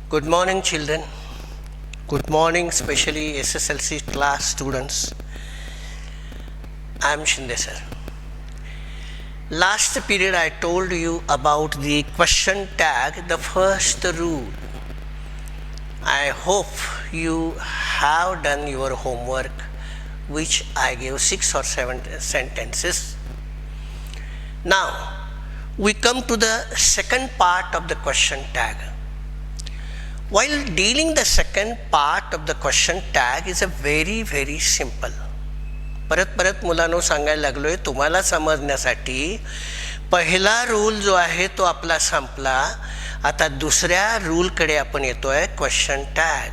Good morning, children. Good morning, especially SSLC class students. I am Shinde sir. Last period I told you about the question tag, the first rule. I hope you have done your homework, which I gave 6 or 7 sentences. Now, we come to the second part of the question tag. While dealing the second part of the question tag is a very simple. परत मुलांनो सांगायला लागलोय तुम्हाला समजण्यासाठी पहिला rule जो आहे तो आपला संपला. आता दुसऱ्या रूलकडे आपण येतोय, question tag.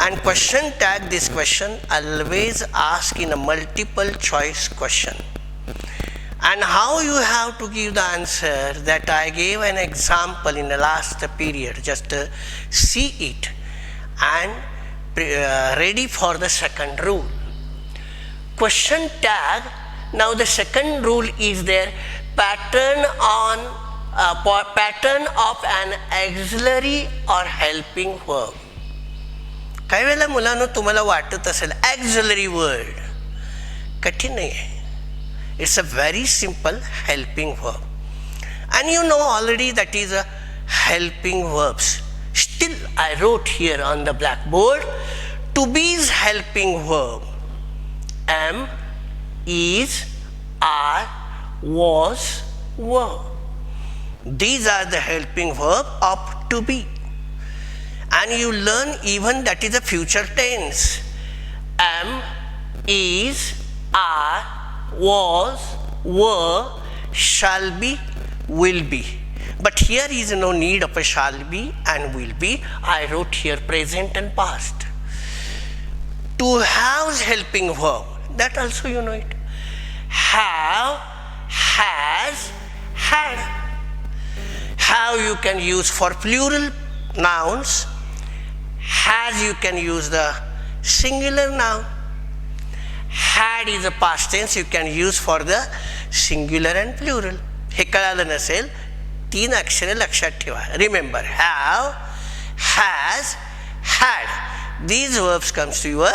And question tag, this question always ask in a multiple choice question. And how you have to give the answer, that I gave an example in the last period. Just see it and ready for the second rule. Question tag. Now the second rule is there, pattern of an auxiliary or helping verb. काही वेळेला मुलांनो तुम्हाला वाटत असेल auxiliary word कठीण नाही आहे. It's a very simple helping verb. And you know already that is a helping verbs. Still I wrote here on the blackboard, to be is helping verb. Am, is, are, was, were. These are the helping verb of to be. And you learn even that is a future tense. Am, is, are, was, were, shall be, will be. But here is no need of a shall be and will be. I wrote here present and past. To have helping verb, that also you know it. Have, has, had. Have you can use for plural nouns. Has you can use the singular noun. Had is a past tense, you can use for the singular and plural. हे कळालं नसेल 3 अक्षरे लक्षात ठेवा. Remember, have, has, had. These verbs comes to your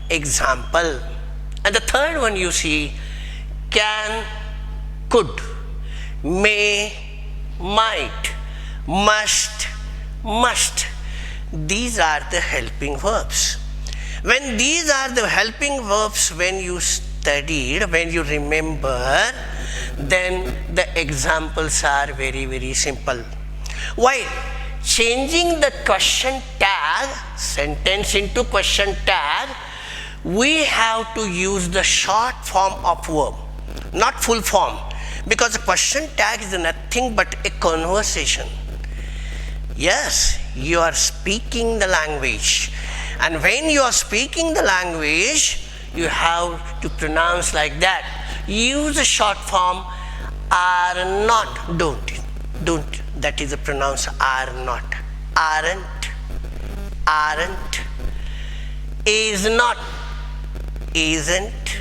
example. And the third one you see, can, could, may, might, must, must. These are the helping verbs. When these are the helping verbs, when you studied, when you remember, then the examples are very simple. While changing the question tag, sentence into question tag, we have to use the short form of verb, not full form, because the question tag is nothing but a conversation. Yes, you are speaking the language. And when you are speaking the language, you have to pronounce like that. Use a short form, are not, don't. That is a pronounce are not. Aren't, is not, isn't,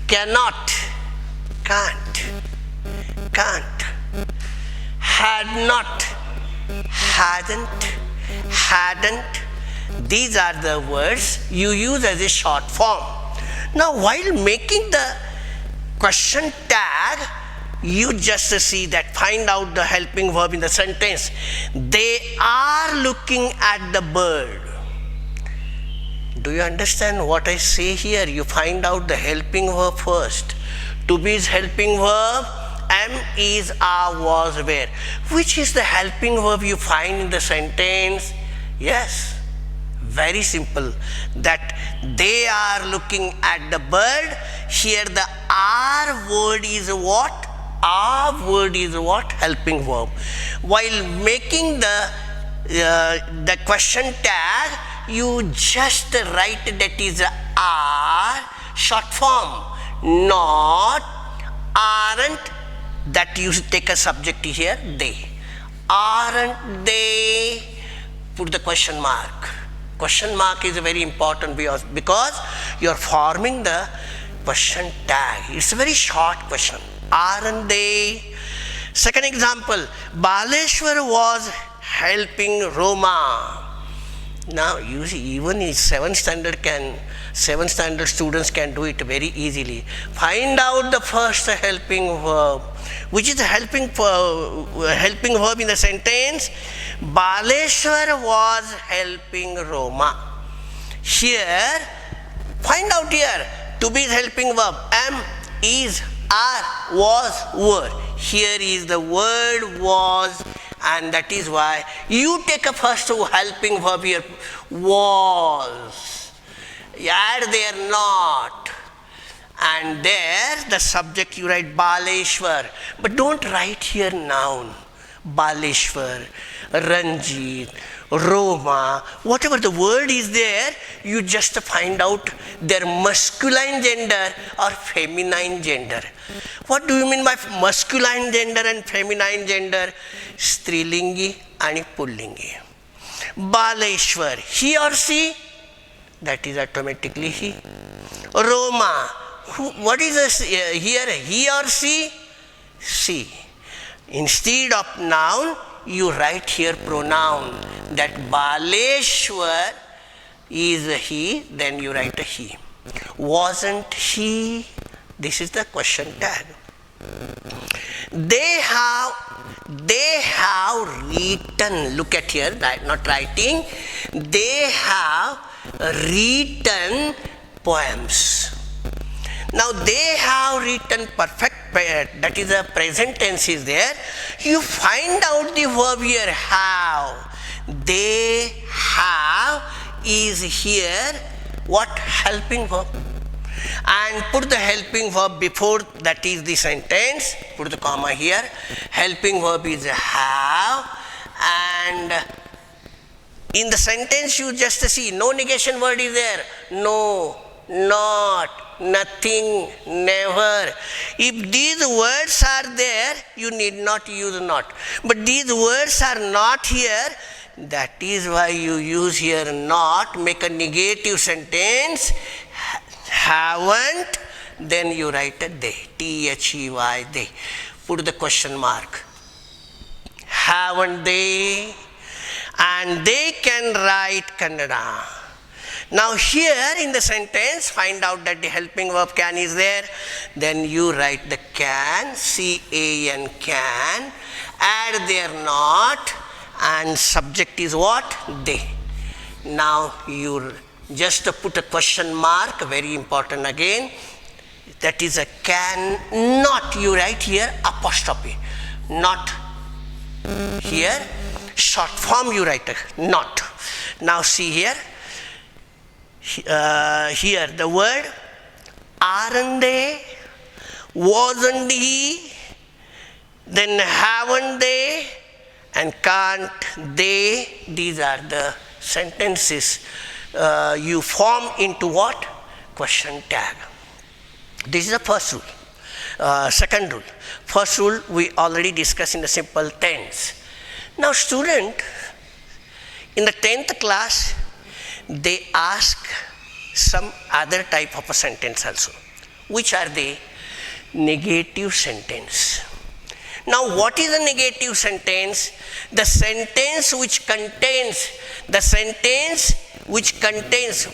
cannot, can't, had not, hadn't. These are the words you use as a short form. Now while making the question tag, you just see that, find out the helping verb in the sentence. They are looking at the bird. Do you understand what I say here? You find out the helping verb first. To be is helping verb. Am, is, are, was, were. Which is the helping verb you find in the sentence? Yes, very simple. That they are looking at the bird. Here the are word is what? Are word is what? Helping verb. While making the question tag, you just write that is are, short form. Not, aren't. That you take a subject here, they. Aren't they? Put the question mark. Question mark is very important because you are forming the question tag. It's a very short question. Aren't they? Second example, Baleshwar was helping Roma. Now you see, even in 7th standard students can do it very easily. Find out the first helping verb. Which is the helping verb in the sentence? Baleshwar was helping Roma. Here, find out here, to be is helping verb. Am, is, are, was, were. Here is the word was, and that is why you take a first helping verb here, was. Add there not. And there the subject you write Baleshwar. But don't write here noun. Baleshwar, Ranjit, Roma, whatever the word is there, you just find out their masculine gender or feminine gender. What do you mean by masculine gender and feminine gender? Strilingi and Pullingi. Baleshwar, he or she? That is automatically he. Roma, what is this here? He or she? She. Instead of noun, you write here pronoun. That Baleshwar is a he, then you write a he. Wasn't he? This is the question tag. They have written, look at here, not writing, they have written poems. Now they have written perfect, that is the present tense is there. You find out the verb here, have. They have is here what? Helping verb. And put the helping verb before, that is the sentence. Put the comma here. Helping verb is have, and in the sentence you just see no negation word is there. No, not, nothing, never. If these words are there, you need not use not. But these words are not here, that is why you use here not, make a negative sentence, haven't, then you write a they, T-H-E-Y, they. Put the question mark. Haven't they? And they can write Kannada. Now here in the sentence, find out that the helping verb can is there. Then you write the can, C-A-N, can. Add there not, and subject is what? They. Now you just put a question mark, very important again. That is a can not. You write here apostrophe. Not here. Short form you write not. Now see here. Here the word aren't they, wasn't he, then haven't they, and can't they. These are the sentences you form into what? Question tag. This is the first rule. Second rule. First rule we already discussed in the simple tense. Now student, in the 10th class, they ask some other type of a sentence also. Which are they? Negative sentence. Now what is a negative sentence? The sentence which contains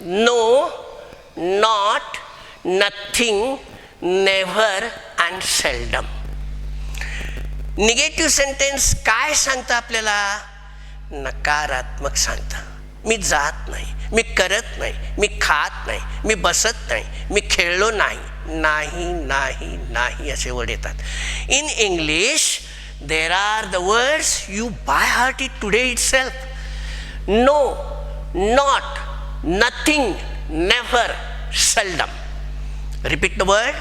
no, not, nothing, never and seldom. Negative sentence काय सांगतं आपल्याला? नकारात्मक सांगतं. मी जात नाही, मी करत नाही, मी खात नाही, मी बसत नाही, मी खेळलो नाही, नाही नाही नाही असे वर्ड येतात. In English there are the words you by heart it today itself. No, not, nothing, never, seldom. Repeat the word.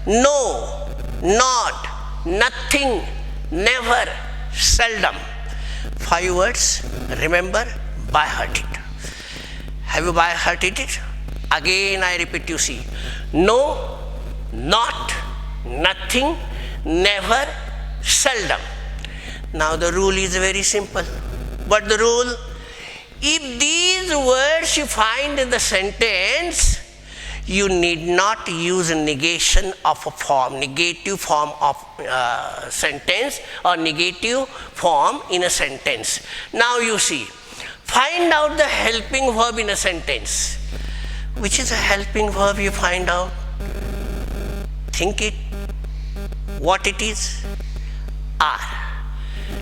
No, not, nothing, never, seldom. 5 words. Remember, by heart it. Have you by hearted it? Again I repeat, you see. No, not, nothing, never, seldom. Now the rule is very simple. What the rule? If these words you find in the sentence, you need not use negation of a form, negative form of sentence or negative form in a sentence. Now you see, find out the helping verb in a sentence. Which is a helping verb you find out? Think it. What it is? Are.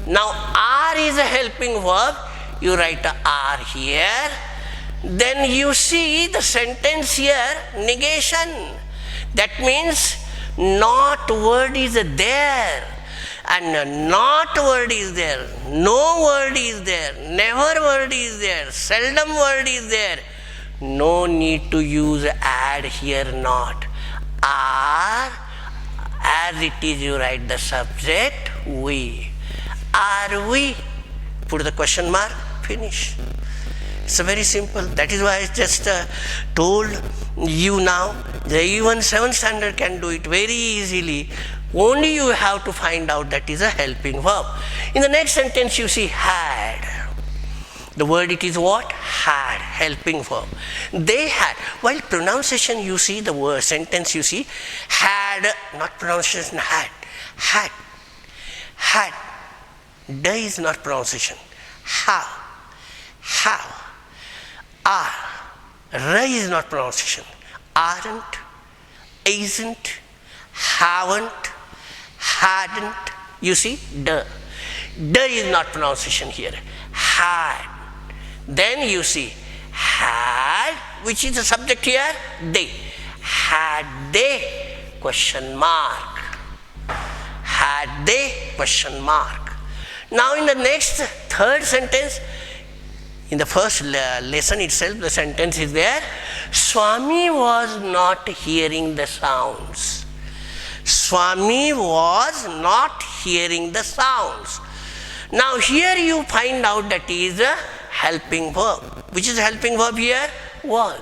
Now are is a helping verb. You write a are here. Then you see the sentence here, negation. That means not word is there, and not word is there, no word is there, never word is there, seldom word is there. No need to use add here, not. Are, as it is you write the subject, we. Are we? Put the question mark, finish. It's very simple. That is why I just told you now. Even 7th standard can do it very easily. Only you have to find out that is a helping verb. In the next sentence you see had. The word it is what? Had. Helping verb. They had. While pronunciation you see the word sentence you see had, not pronunciation had. Had. Had. Da is not pronunciation. How. How. Are. Ra is not pronunciation. Aren't, isn't, haven't, hadn't. You see, da. Da is not pronunciation here. Had. Then you see, had, which is the subject here, they. Had they, question mark. Had they, question mark. Now in the next third sentence, in the first lesson itself, the sentence is there. Swami was not hearing the sounds. Swami was not hearing the sounds. Now here you find out that is a helping verb. Which is helping verb here? Was.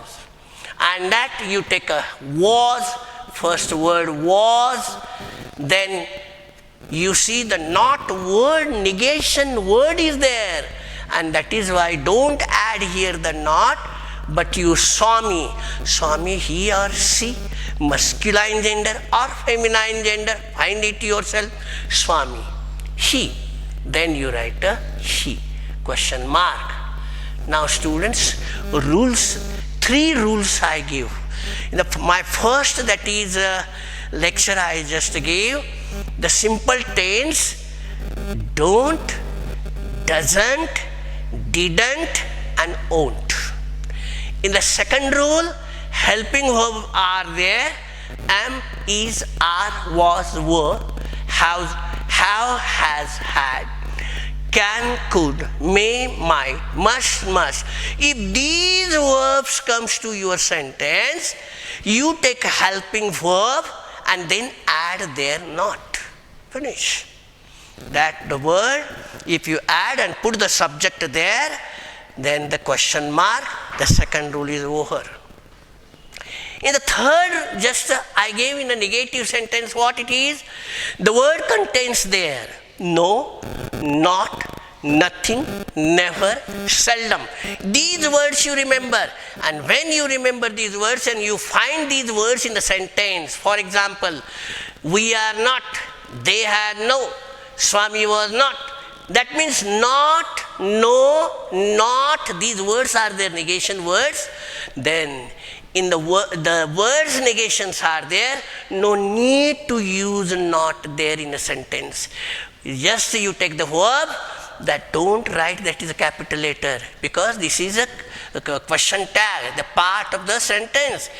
And that you take a was, first word was, then you see the not word, negation word is there. And that is why don't add here the not, but use Swami. Swami, he or she, masculine gender or feminine gender, find it yourself. Swami, he. Then you write a he, question mark. Now students, rules, 3 rules I give. My first, that is lecture I just gave, the simple tense, don't, doesn't, didn't and won't. In the second rule, helping verb are there, am, is, are, was, were, have, has, had, can, could, may, might, must. If these verbs comes to your sentence, you take a helping verb and then add their not. Finish. That the word, if you add and put the subject there, then the question mark, the second rule is over. In the third, just I gave in a negative sentence what it is. The word contains there no, not, nothing, never, seldom. These words you remember, and when you remember these words and you find these words in the sentence, for example, we are not, they had no, Swami was not. That means not, no, not, these words are their negation words. Then in the words negations are there, no need to use not there in a sentence. Just you take the verb, that don't write that is a capital letter, because this is a question tag, the part of the sentence.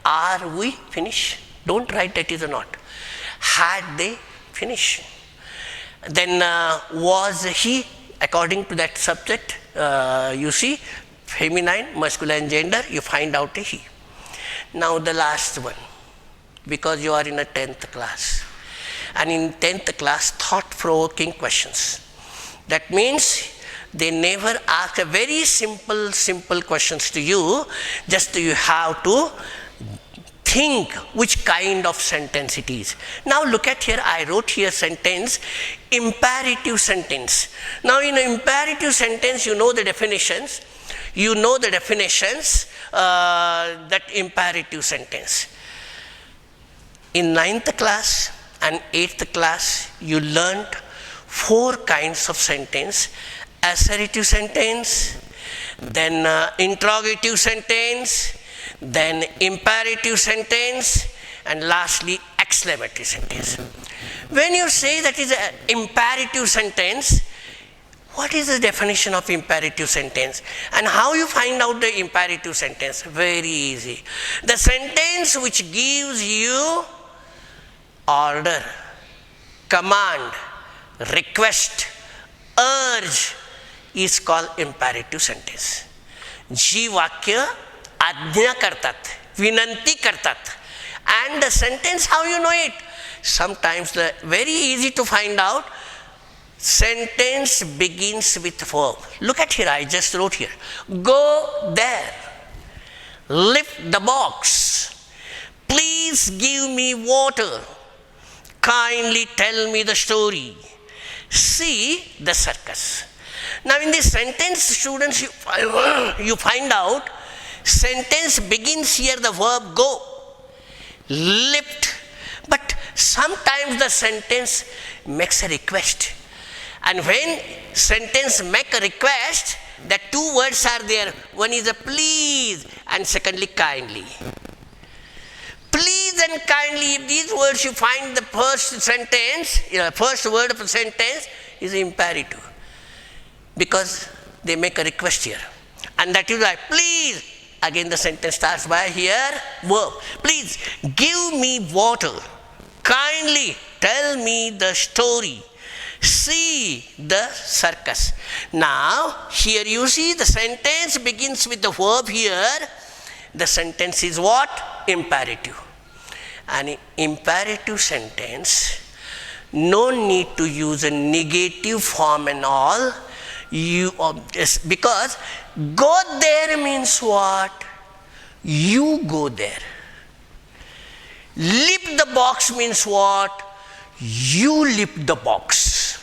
Are we? Finish. Don't write that is a not. Had they? Finish. Then was he, according to that subject, you see, feminine, masculine gender, you find out a he. Now the last one, because you are in a 10th class. And in 10th class, thought-provoking questions. That means they never ask a very simple questions to you. Just you have to think which kind of sentence it is. Now look at here, I wrote here sentence, imperative sentence. Now in an imperative sentence, you know the definitions. You know the definitions, that imperative sentence. In 9th class and 8th class, you learnt 4 kinds of sentence. Assertive sentence, then interrogative sentence, then imperative sentence, and lastly exclamatory sentence. When you say that is an imperative sentence, what is the definition of imperative sentence and how you find out the imperative sentence? Very easy. The sentence which gives you order, command, request, urge is called imperative sentence. जी वाक्य आज्ञा करतात, विनंती करतात. And the sentence, how you know it? Sometimes very easy to find out. Sentence begins with verb. Look at here, I just wrote here. Go there. Lift the box. Please give me water. Kindly tell me the story. See the circus. Now in this sentence, students, you find out, sentence begins here the verb go, lift, but sometimes the sentence makes a request. And when sentence make a request, the 2 words are there. One is a please and secondly kindly. Please and kindly, if these words you find the first sentence, first word of a sentence is imperative. Because they make a request here. And that is why, please, again the sentence starts by here, verb. Please give me water. Kindly tell me the story. See the circus. Now, here you see the sentence begins with the verb here. The sentence is what? Imperative. An imperative sentence, no need to use a negative form and all. Because go there means what? You go there. Lift the box means what? You lift the box.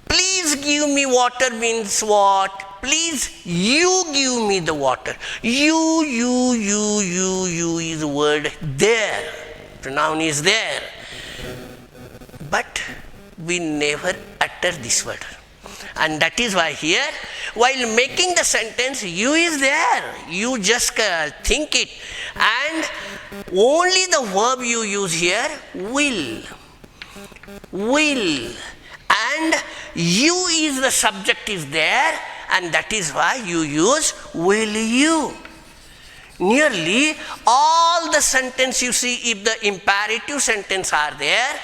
Please give me water means what? Please you give me the water. You is the word there. Pronoun is there. But we never utter this word. And that is why here, while making the sentence, you is there. You just think it. And only the verb you use here, will. Will. And you is the subject is there. And that is why you use will you. Nearly all the sentence you see, if the imperative sentence are there,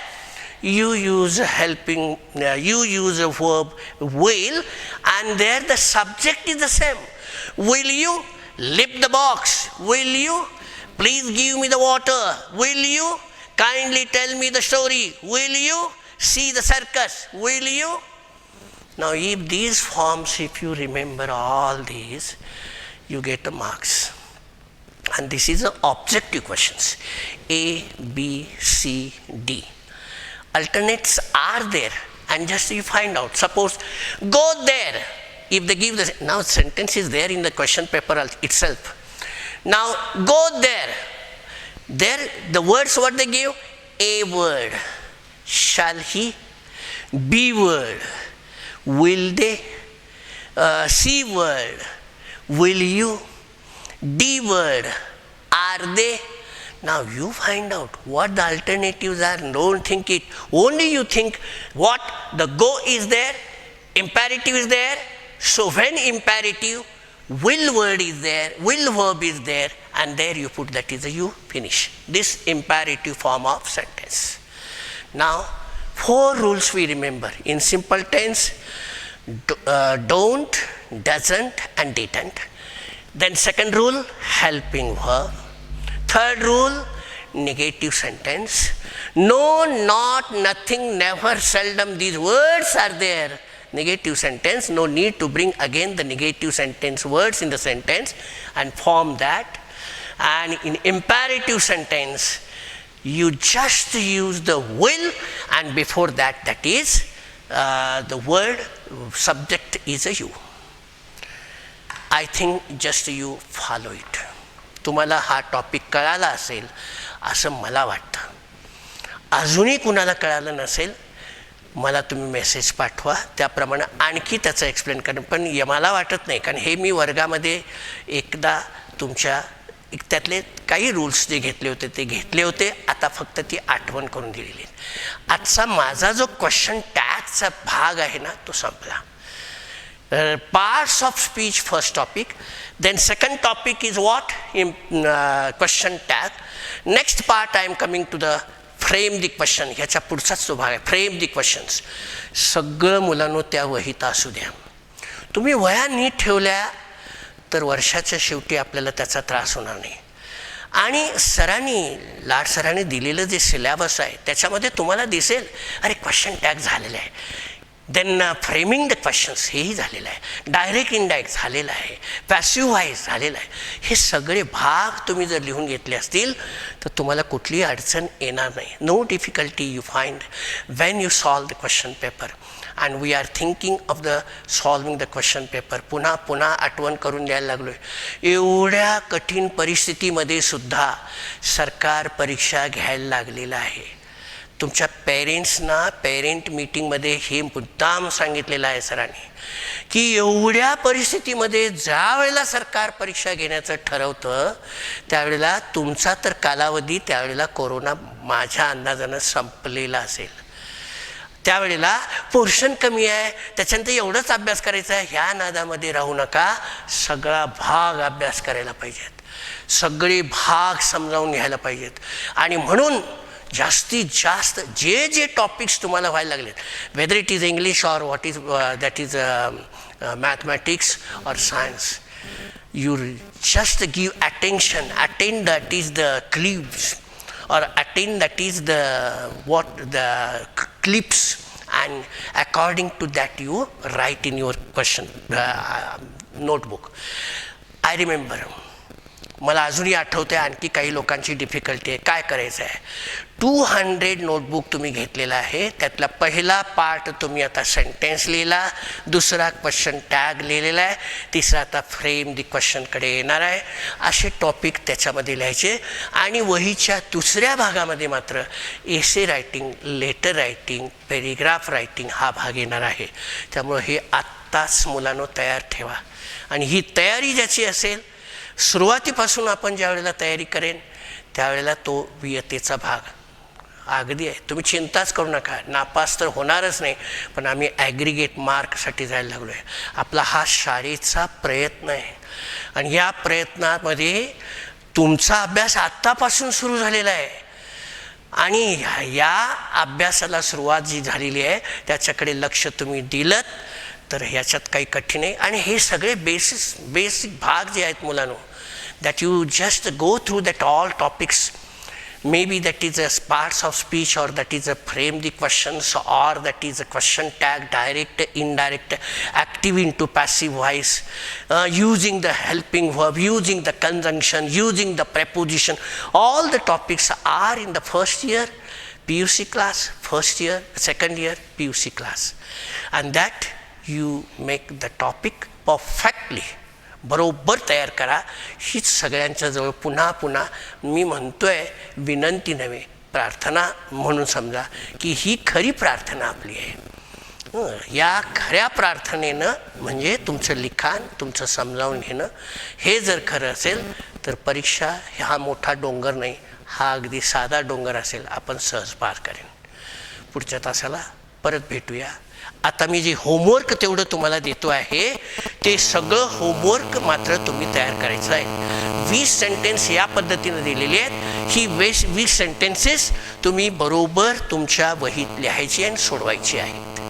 you use helping, you use a verb will, and there the subject is the same. Will you lift the box? Will you please give me the water? Will you kindly tell me the story? Will you see the circus? Will you? Now if these forms, if you remember all these, you get the marks. And this is the objective questions. A, B, C, D. Alternates are there, and just you find out. Suppose go there. If they give the now sentence is there in the question paper itself. Now go there. There the words what they give? A word. Shall he? B word. Will they? C word. Will you? D word. Are they? Now you find out what the alternatives are. Don't think it. Only you think what? The go is there, imperative is there. So when imperative, will word is there, will verb is there, and there you put that is a you, finish. This imperative form of sentence. Now 4 rules we remember. In simple tense, don't, doesn't, and didn't. Then second rule, helping verb. Third rule, negative sentence. No, not, nothing, never, seldom. These words are there. Negative sentence. No need to bring again the negative sentence words in the sentence and form that. And in imperative sentence, you just use the will, and before that, that is the word subject is a you. I think just you follow it. तुम्हाला हा topic कळाला असेल असं मला वाटतं. अजूनही कुणाला कळालं नसेल, मला तुम्ही मेसेज पाठवा, त्याप्रमाणे आणखी त्याचं एक्सप्लेन करेन. पण मला वाटत नाही, कारण हे मी वर्गामध्ये एकदा तुमच्या त्यातले काही रूल्स जे घेतले होते, आता फक्त ती आठवण करून दिलेली. आजचा माझा जो क्वेश्चन टॅगचा भाग आहे ना, तो संपला. Parts of speech, first topic. Then second topic is what? Question tag. Next part I am coming to the frame the question. ह्याचा पुढचाच तो भाग आहे, फ्रेम द क्वेश्चन्स. सगळं मुलांनो त्या वहीत असू द्या. तुम्ही वह्या नीट ठेवल्या तर वर्षाच्या शेवटी आपल्याला त्याचा त्रास होणार नाही. आणि लाड सरांनी दिलेलं जे सिलेबस आहे त्याच्यामध्ये तुम्हाला दिसेल, अरे क्वेश्चन टॅग झालेलं आहे. देन फ्रेमिंग द क्वेश्चन्स हेही झालेलं आहे, डायरेक्ट इनडायरेक्ट झालेलं आहे, पॅसिव्ह व्हॉइस झालेलं आहे. हे सगळे भाग तुम्ही जर लिहून घेतले असतील तर तुम्हाला कुठलीही अडचण येणार नाही. No difficulty you find when you solve the question paper. And we are thinking of the solving the question paper. पुन्हा पुन्हा आठवण करून द्यायला लागलो आहे. एवढ्या कठीण परिस्थितीमध्ये सुद्धा सरकार परीक्षा घ्यायला लागलेलं आहे. तुमच्या पेरेंट्सना पेरेंट मीटिंगमध्ये हे मुद्दाम सांगितलेलं आहे सरांनी, की एवढ्या परिस्थितीमध्ये ज्या वेळेला सरकार परीक्षा घेण्याचं ठरवतं त्यावेळेला तुमचा तर कालावधी त्यावेळेला कोरोना माझ्या अंदाजानं संपलेला असेल. त्यावेळेला पोर्शन कमी आहे, त्याच्यानंतर एवढंच अभ्यास करायचा आहे, ह्या नादामध्ये राहू नका. सगळा भाग अभ्यास करायला पाहिजेत, सगळे भाग समजावून घ्यायला पाहिजेत. आणि म्हणून जास्तीत जास्त जे जे टॉपिक्स तुम्हाला व्हायला लागलेत, whether it is English or what is that is mathematics or science, you just give attention, attend that is the clips, or attend that is the clips, and according to that you write in your question notebook. I remember, मला अजूनही आठवतं आहे, आणखी काही लोकांची difficulty आहे. काय करायचं आहे, 200 नोटबुक तुम्ही घेतलेला आहे. त्यातला पहिला पार्ट तुम्ही आता सेंटेन्स लिहिला, दुसरा क्वेश्चन टॅग लिहिलेला आहे, तिसरा आता फ्रेम दी क्वेश्चनकडे येणार आहे. असे टॉपिक त्याच्यामध्ये लिहायचे. आणि वहीच्या दुसऱ्या भागामध्ये मात्र essay writing, letter writing, paragraph writing हा भाग येणार आहे. त्यामुळं हे आत्ताच मुलांनो तयार ठेवा. आणि ही तयारी ज्याची असेल, सुरुवातीपासून आपण ज्या वेळेला तयारी करेन त्यावेळेला तो वियतेचा भाग अगदी आहे. तुम्ही चिंताच करू नका, नापास तर होणारच नाही, पण आम्ही ॲग्रिगेट मार्कसाठी जायला लागलो आहे. आपला हा शाळेचा प्रयत्न आहे आणि या प्रयत्नामध्ये तुमचा अभ्यास आत्तापासून सुरू झालेला आहे. आणि या अभ्यासाला सुरुवात जी झालेली आहे त्याच्याकडे लक्ष तुम्ही दिलं तर ह्याच्यात काही कठीण आहे. आणि हे सगळे बेसिक भाग जे आहेत मुलांनो, that you just go through that all topics, maybe that is a parts of speech, or that is a frame the questions, or that is a question tag, direct, indirect, active into passive voice, using the helping verb, using the conjunction, using the preposition. All the topics are in the first year PUC class, first year, second year PUC class, and that you make the topic perfectly. बरोबर तयार करा. हीच सगळ्यांच्या जवळ पुन्हा पुन्हा मी म्हणतोय, विनंती नव्हे, प्रार्थना म्हणून समजा की ही खरी प्रार्थना आपली आहे. या खऱ्या प्रार्थनेनं म्हणजे तुमचं लिखाण, तुमचं समजावून घेणं, हे जर खरं असेल तर परीक्षा हा मोठा डोंगर नाही, हा अगदी साधा डोंगर असेल, आपण सहज पार करेन. पुढच्या तासाला परत भेटूया. आता मी जे होमवर्क तेवढं तुम्हाला देतो आहे ते सगळं होमवर्क मात्र तुम्ही तयार करायचं आहे. 20 सेंटेन्स या पद्धतीने दिलेली आहेत. ही 20 सेंटेन्सेस तुम्ही बरोबर तुमच्या वहीत लिहायची आणि सोडवायची आहेत.